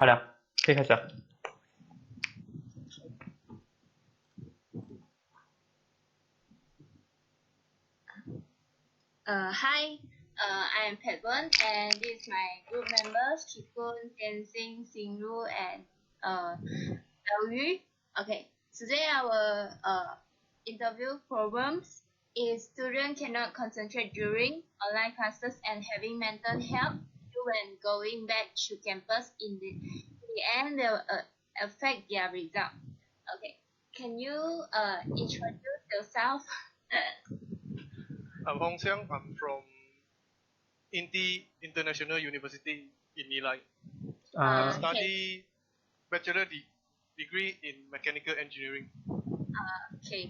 好了，可以开始了。Hi, I am Pedwon, and this is my group members, Kikun, Tenzing, Xingru, and Yu. Okay, today our interview problems is student cannot concentrate during online classes and having mental health when going back to campus. In the end will affect their result. Okay, can you introduce yourself? I'm Hong Xiang. I'm from INTI International University in Nilai. I Uh, Okay. study bachelor degree in mechanical engineering. Okay,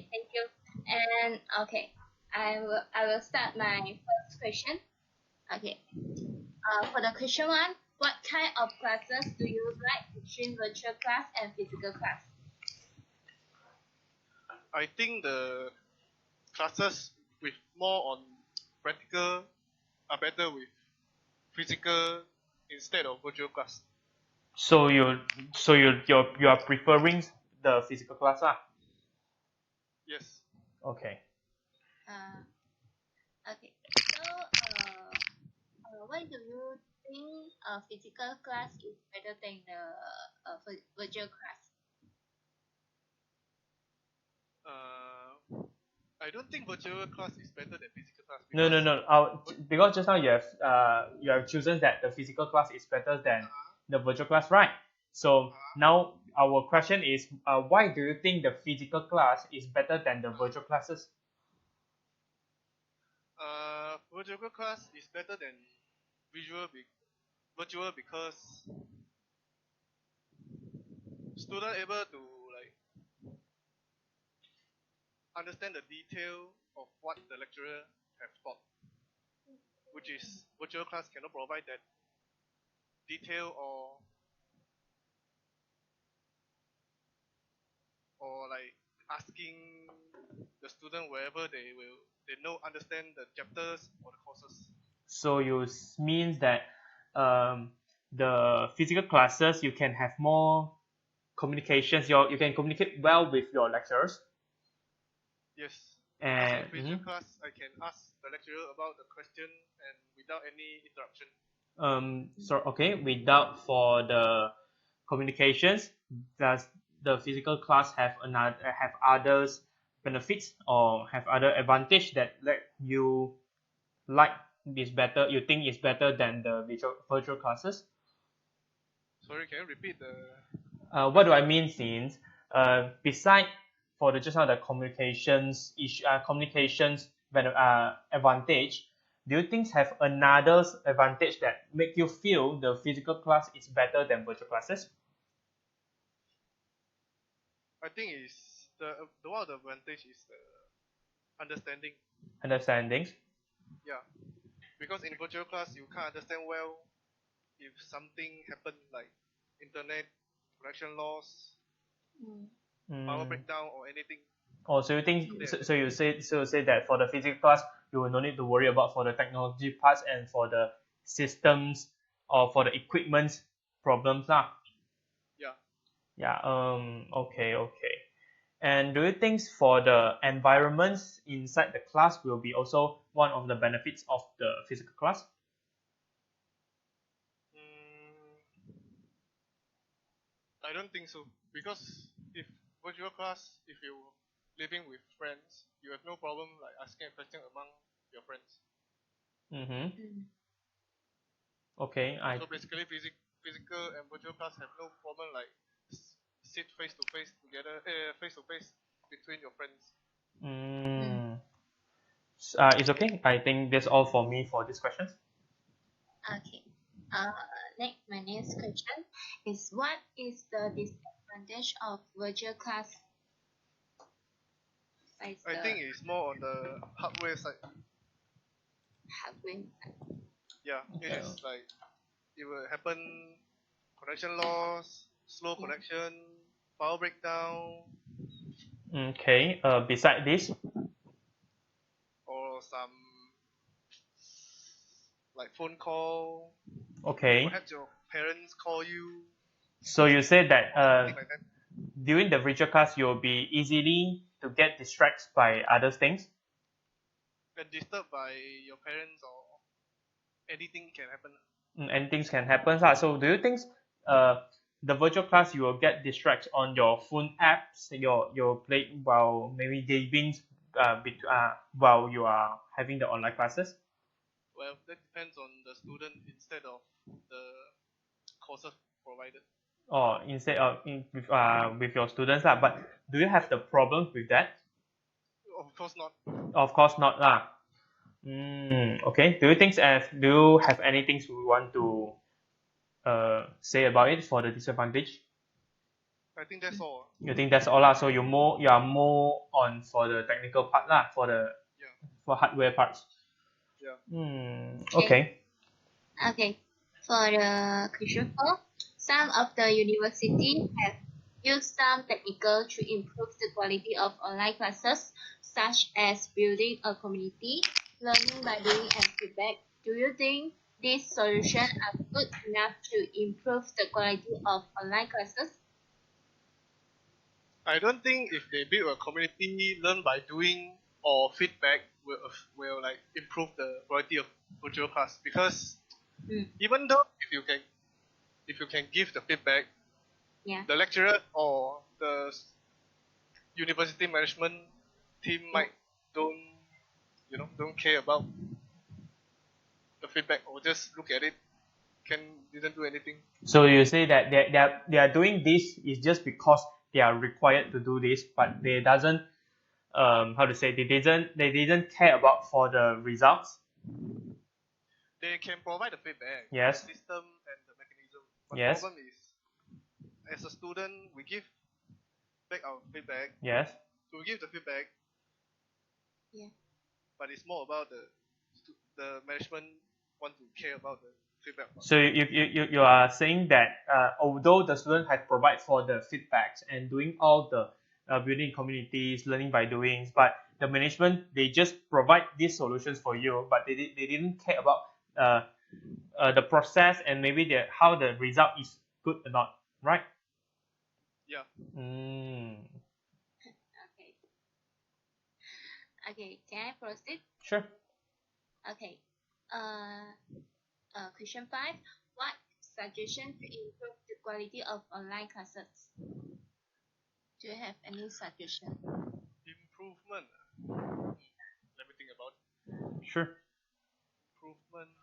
thank you. And okay, I will start my first question. Okay. For the question one, what kind of classes do you like between virtual class and physical class? I think the classes with more on practical are better with physical instead of virtual class. so you are preferring the physical class, ah? Yes. Okay. Uh, okay. So why do you think physical class is better than the virtual class? I don't think virtual class is better than physical class No, because no, no. Because just now you have chosen that the physical class is better than the virtual class, right? So now our question is, why do you think the physical class is better than the virtual classes? virtual class is better than virtual because student able to like understand the detail of what the lecturer have taught, which is virtual class cannot provide that detail or like asking the student wherever they know understand the chapters or the courses. So means that the physical classes you can have more communications. You can communicate well with your lecturers. Yes. And In physical class, I can ask the lecturer about the question and without any interruption. so okay, without for the communications, does the physical class have others benefits or have other advantage that you like is better, you think is better than the virtual classes? Sorry, can you repeat the? What do I mean since beside for the just now the communications communications advantage, do you think have another advantage that make you feel the physical class is better than virtual classes? I think is the one of the advantage is the understanding. Understandings. Yeah, because in virtual class you can't understand well if something happened like internet connection loss, power Mm. breakdown or anything. Oh, so you think so you say that for the physical class you will no need to worry about for the technology parts and for the systems or for the equipment problems lah. Yeah. Yeah. Okay. Okay. And do you think for the environments inside the class will be also one of the benefits of the physical class? I don't think so because if virtual class, if you living with friends, you have no problem like asking a question among your friends. Mm-hmm. Okay. So basically, physical and virtual class have no problem like sit face to face together, face to face between your friends. Mm, it's okay. I think that's all for me for this questions. Okay. Uh, my next question is what is the disadvantage of virtual class? Besides I the think it's more on the hardware side. hardware. Yeah, it Okay. is like it will happen connection loss, slow Yeah. connection, power breakdown, Okay. Beside this, or some like phone call. okay. Perhaps your parents call you. So you said that Something like that. during the virtual class you'll be easily to get distracted by other things. Get disturbed by your parents or anything can happen. And things can happen. So do you think the virtual class you will get distracted on your phone apps, your play while maybe gaming while you are having the online classes? Well, that depends on the student instead of the courses provided. Or instead of with your students but do you have the problem with that? Of course not. Of course not okay. Do you have anything you want to say about it for the disadvantage? I think that's all. You think that's all so you are more on for the technical part Yeah. for hardware parts. Yeah. Okay. Okay. For the question 4, some of the universities have used some technical to improve the quality of online classes, such as building a community, learning by doing, and feedback. Do you think these solutions are good enough to improve the quality of online classes? I don't think if they build a community, learn by doing or feedback will like improve the quality of virtual class, because even though if you can give the feedback, Yeah. the lecturer or the university management team might don't care about the feedback or just look at it, didn't do anything. So you say that they are doing this is just because they are required to do this, but they doesn't how to say they didn't care about for the results. They can provide the feedback, Yes. the system and the mechanism. But Yes. the problem is, as a student, we give back our feedback. Yes. So we give the feedback. Yeah. But it's more about the management want to care about the feedback. So you are saying that although the student has provide for the feedbacks and doing all the building communities, learning by doing, but the management they just provide these solutions for you, but they didn't care about the process and maybe how the result is good or not, right? Yeah. Okay. Okay. Can I proceed? Sure. Okay. Question 5. What suggestion to improve the quality of online classes? Do you have any suggestion? Improvement. Let me think about it. Sure. Improvement.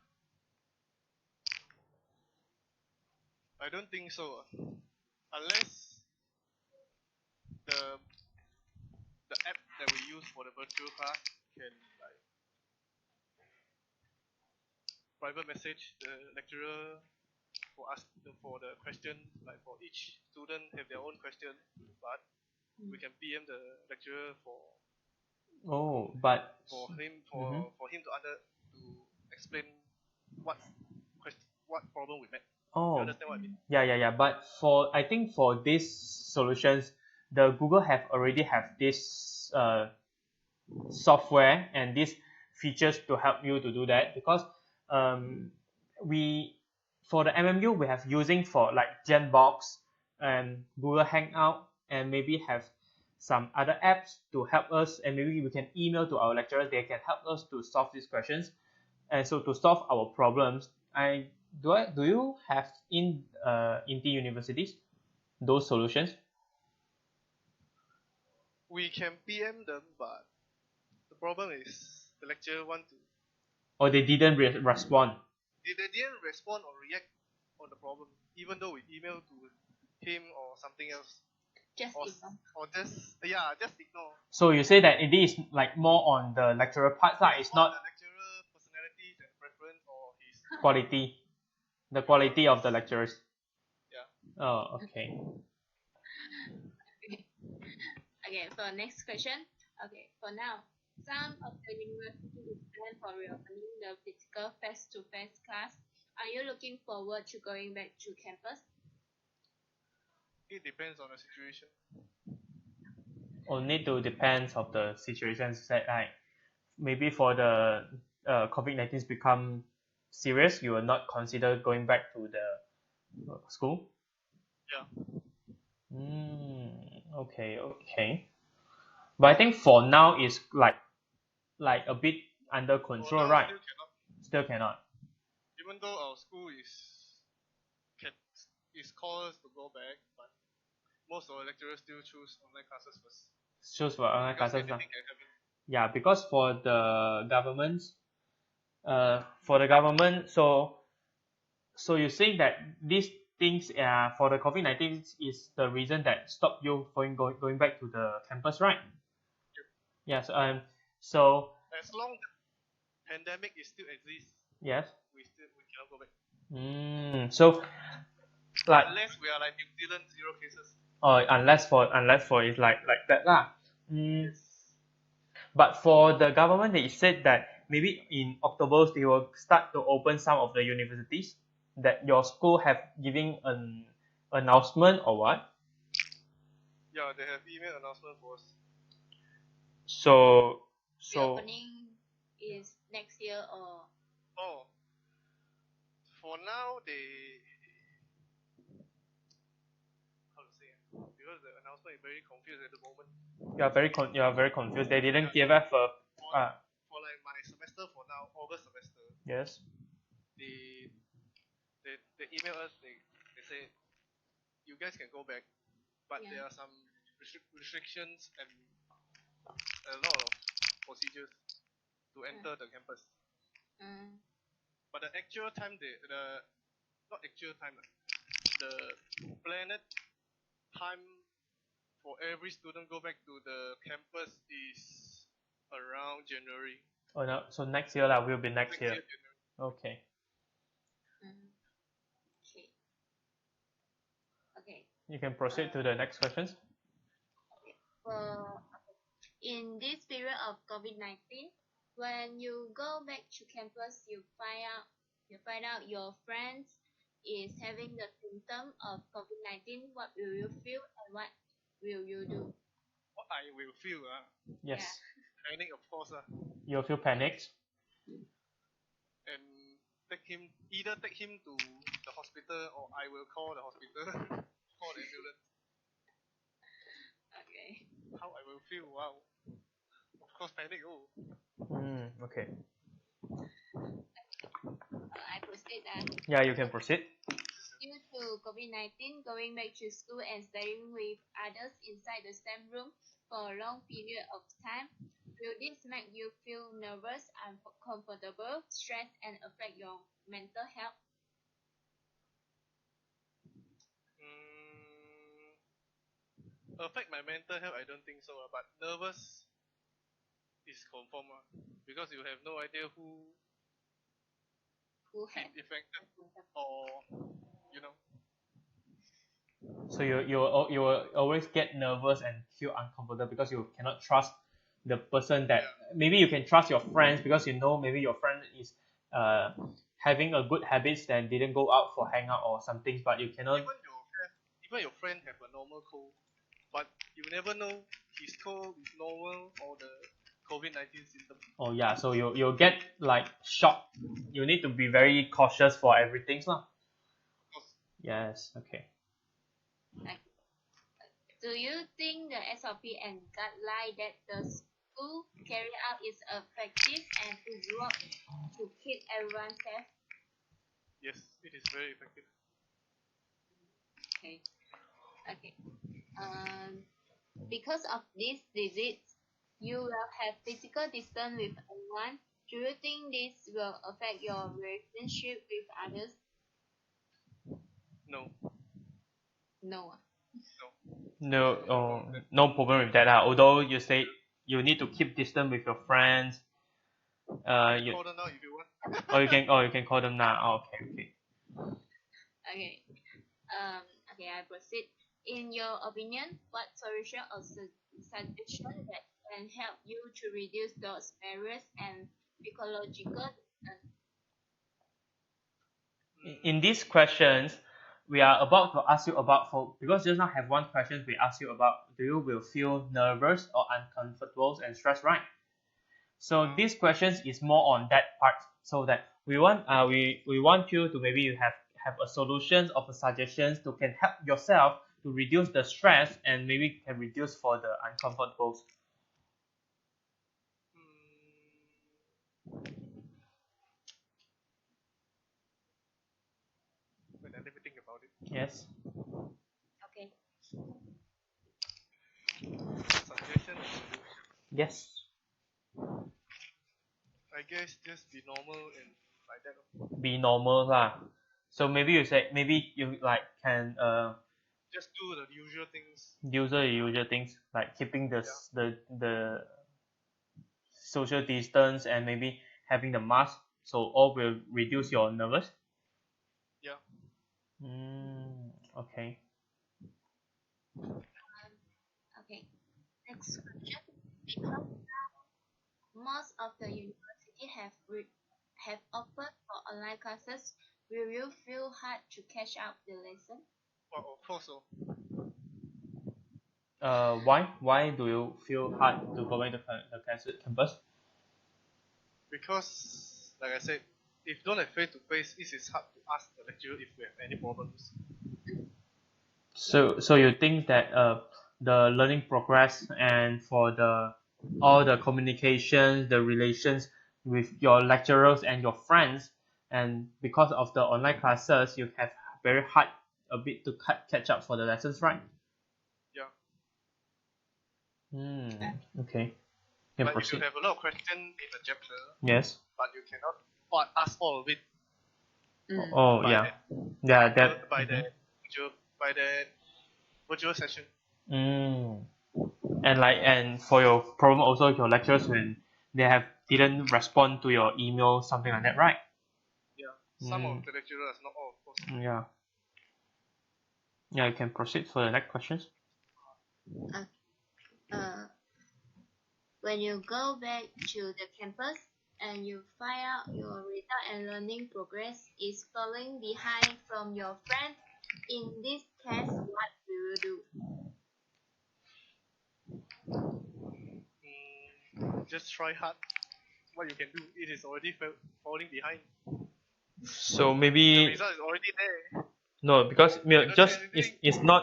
I don't think so. Unless the app that we use for the virtual class can like private message the lecturer for the question, like for each student have their own question, but we can PM the lecturer for but for him to explain what problem we met. You understand what I mean? Yeah. But I think for these solutions, the Google have already have this software and these features to help you to do that, because we for the MMU we have using for like Genbox and Google Hangout, and maybe have some other apps to help us, and maybe we can email to our lecturers, they can help us to solve these questions, and so to solve our problems. Do you have in the universities those solutions? We can PM them, but the problem is the lecturer want to. Or they didn't respond? They didn't respond or react on the problem, even though we emailed to him or something else. Just ignore. Or just ignore. So you say that it is like more on the lecturer part, it's not the lecturer personality and preference or his quality, the quality of the lecturers. Yeah. Oh, okay. Okay, so next question. Okay, for now, some of the universities plan for reopening the physical face-to-face class. Are you looking forward to going back to campus? It depends on the situation. Only to depends of the situations that like maybe for the COVID-19 become serious, you will not consider going back to the School? Yeah. Okay, okay. But I think for now it's like a bit under For control, now, right? still cannot. Still cannot. Even though our school can is called us to go back, but most of the lecturers still choose online classes first Choose for online because classes now. anything can happen. Yeah, because for the government, so you think that these things for the COVID-19 is the reason that stop you going back to the campus, right? Yes. So As long the pandemic is still exists, yes. we cannot go back. So like Unless we are like New Zealand, 0 cases. unless for it's like that lah. Yes. But for the government, they said that maybe in October they will start to open some of the universities that your school have giving an announcement or what. Yeah, they have email announcement for us. So Reopening is next year or Oh, for now they how to say because the announcement is very confused at the moment. you are very confused. They didn't Yeah, give us a for like my semester for now, August semester, yes. they they email us. They say you guys can go back, but Yeah. there are some restrictions and a lot of procedures to enter the campus. But the actual time the not actual time the planned time for every student go back to the campus is around January. Oh no, so next year will be next year. January. Okay. Okay. Okay. You can proceed to the next questions. In this period of COVID-19, when you go back to campus, you find out your friends is having the symptom of COVID-19. What will you feel and what will you do? What I will feel Yes. panic of course You'll feel panicked. and either take him to the hospital or I will call the hospital, call the ambulance. Okay. How I will feel? Wow. Of course panic. Okay. I proceed. Yeah, you can proceed. Due to COVID-19, going back to school and studying with others inside the same room for a long period of time, will this make you feel nervous, uncomfortable, stressed, and affect your mental health? Affect my mental health? I don't think so. But nervous is confirmed because you have no idea who Have infected or you know. So you will always get nervous and feel uncomfortable because you cannot trust the person that maybe you can trust your friends because you know maybe your friend is having a good habits and didn't go out for hangout or something, but you cannot. Even your friend have a normal cold, but you never know his cold is normal or the COVID-19 symptom. Oh yeah, so you'll get like shocked. You need to be very cautious for everything, lah. Yes. Okay. Do you think the SOP and guideline that the school carry out is effective and is work to keep everyone safe? Yes, it is very effective. Okay. Because of this disease, you will have physical distance with anyone. Do you think this will affect your relationship with others? No. No. No problem with that. Although you say you need to keep distance with your friends. Call them now if you want. You can call them now. Okay. Okay. Okay, I proceed. In your opinion, what solution or suggestion that can help you to reduce those barriers and ecological distance? In these questions, we are about to ask you about because just now have one question we ask you about do you will feel nervous or uncomfortable and stressed, right? So these questions is more on that part, so that we want you to maybe you have have a solutions of a suggestions to can help yourself to reduce the stress and maybe can reduce for the uncomfortables. Let me think about it. Yes. Okay. Suggestion and solution. Yes. I guess just be normal and like that. Be normal lah. So maybe you say maybe you like can Just do the usual things. usual things like keeping the social distance and maybe having the mask, so all will reduce your nervous. Yeah. Okay. Okay. Next question. Because most of the university have offered for online classes, will you feel hard to catch up the lesson? Well, of course so. Why do you feel hard to go into the campus? Because, like I said, if don't have face to face, it is hard to ask the lecturer if we have any problems. So you think that the learning progress and for the all the communications, the relations with your lecturers and your friends, and because of the online classes, you have very hard a bit to catch up for the lessons, right? Yeah. Okay. You Like if you proceed. have a lot of questions in the chapter, Yes. but you cannot ask all of it Oh by yeah. that, Yeah. That. by that virtual session. And for your problem also your lecturers when they have didn't respond to your email something like that, right? Yeah. Some of the lecturers, not all, of course. Yeah. Yeah, you can proceed for the next questions. When you go back to the campus and you find out your result and learning progress is falling behind from your friend, in this case, what will you do? Just try hard. What you can do, it is already falling behind. So The maybe result is already there. no, because Cannot just change it's anything.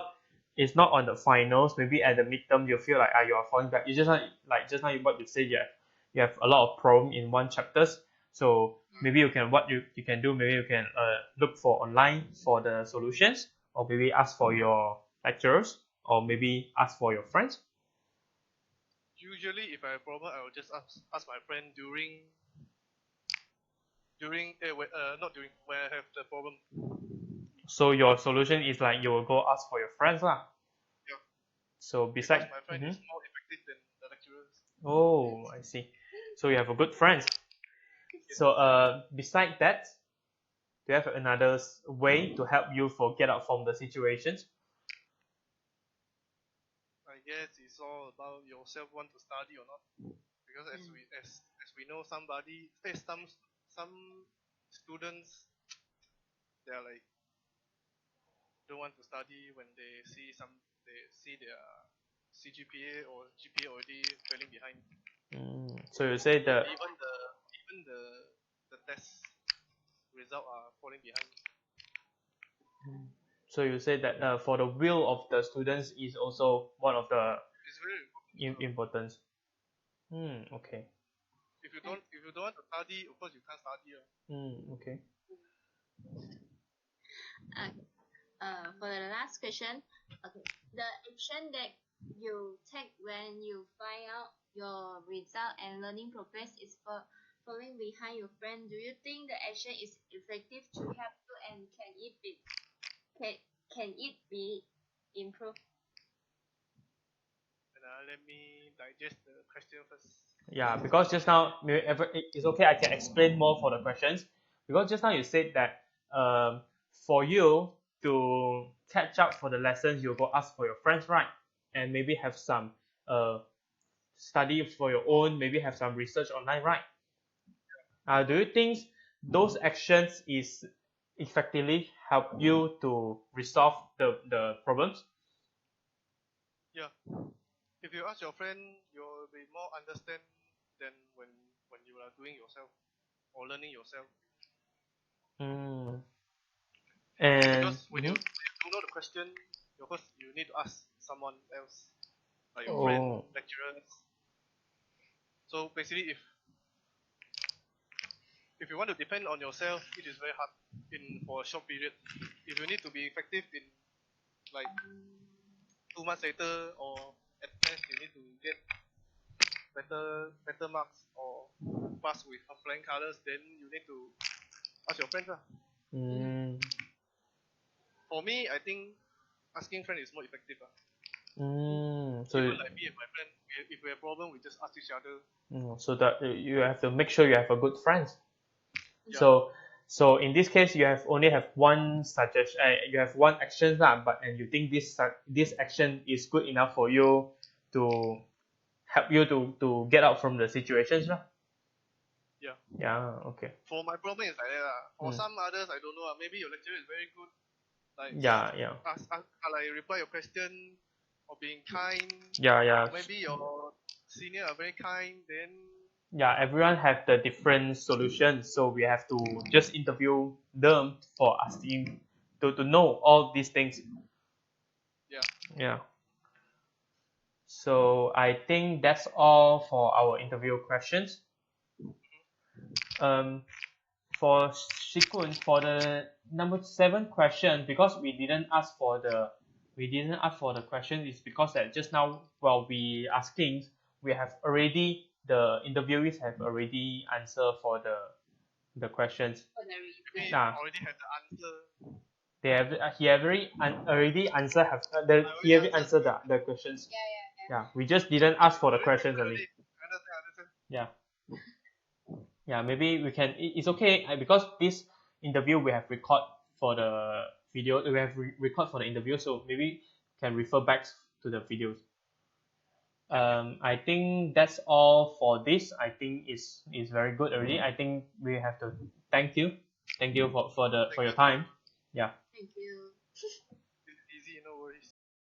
it's not on the finals. Maybe at the midterm you feel like you are falling back. You just like just now what you said, you have a lot of problem in one chapters. So maybe you can what you can do, maybe you can look for online for the solutions, or maybe ask for your lecturers, or maybe ask for your friends. Usually, if I have a problem, I will just ask my friend not during when I have the problem. So your solution is like you will go ask for your friends lah. Yeah. So Because beside my friend is more effective than the lecturers. Oh, I see. So you have a good friends. So beside that, do you have another way to help you for get out from the situations? I guess it's all about yourself want to study or not. Because as we know, some students they are like don't want to study when they see their CGPA or GPA already falling behind. So you say that Even the test result are falling behind. so you say that for the will of the students is also one of the It's very important. importance. Okay. If you don't want to study, of course you can't study. Okay. For the last question, okay, the action that you take when you find out your result and learning progress is falling behind your friend, do you think the action is effective to help you, and can it be improved? And let me digest the question first. Yeah, because just now it's okay. I can explain more for the questions because just now you said that for you to catch up for the lessons, you go ask for your friends, right? And maybe have some study for your own, maybe have some research online, right? Do you think those actions is effectively help you to resolve the problems? Yeah. If you ask your friend, you'll be more understand than when you are doing yourself or learning yourself. And Because when you don't know the question, of course you need to ask someone else, like your friend, oh, lecturers. So basically, if you want to depend on yourself, it is very hard for a short period. If you need to be effective in like 2 months later, or at best you need to get better marks or pass with flying colors, then you need to ask your friends. For me, I think asking friends is more effective. So Even like me and my friend, if we have problem, we just ask each other. so that you have to make sure you have a good friends. Yeah. So in this case, you have only have one suggestion. You have one action lah, and you think this action is good enough for you to help you to get out from the situations lah. Yeah. Yeah. Okay. For my problem is like that. For some others, I don't know. Maybe your lecturer is very good. Like Yeah. like reply your question or being kind. Yeah. Or maybe your senior are very kind. Then Yeah, everyone have the different solutions, so we have to just interview them for asking to know all these things. Yeah. So I think that's all for our interview questions. For Shikun, for the number 7 question, because we didn't ask for the question, is because that just now while we asking, the interviewees have already answered for the questions. maybe Nah, already have the answer. he have already answered he already answered the questions. Yeah, we just didn't ask for the questions only. Understand. Yeah, maybe we can. It's okay because this interview we have record for the video. We have record for the interview, so maybe can refer back to the videos. I think that's all for this. I think is very good already. I think we have to thank you for your time. Yeah. Thank you.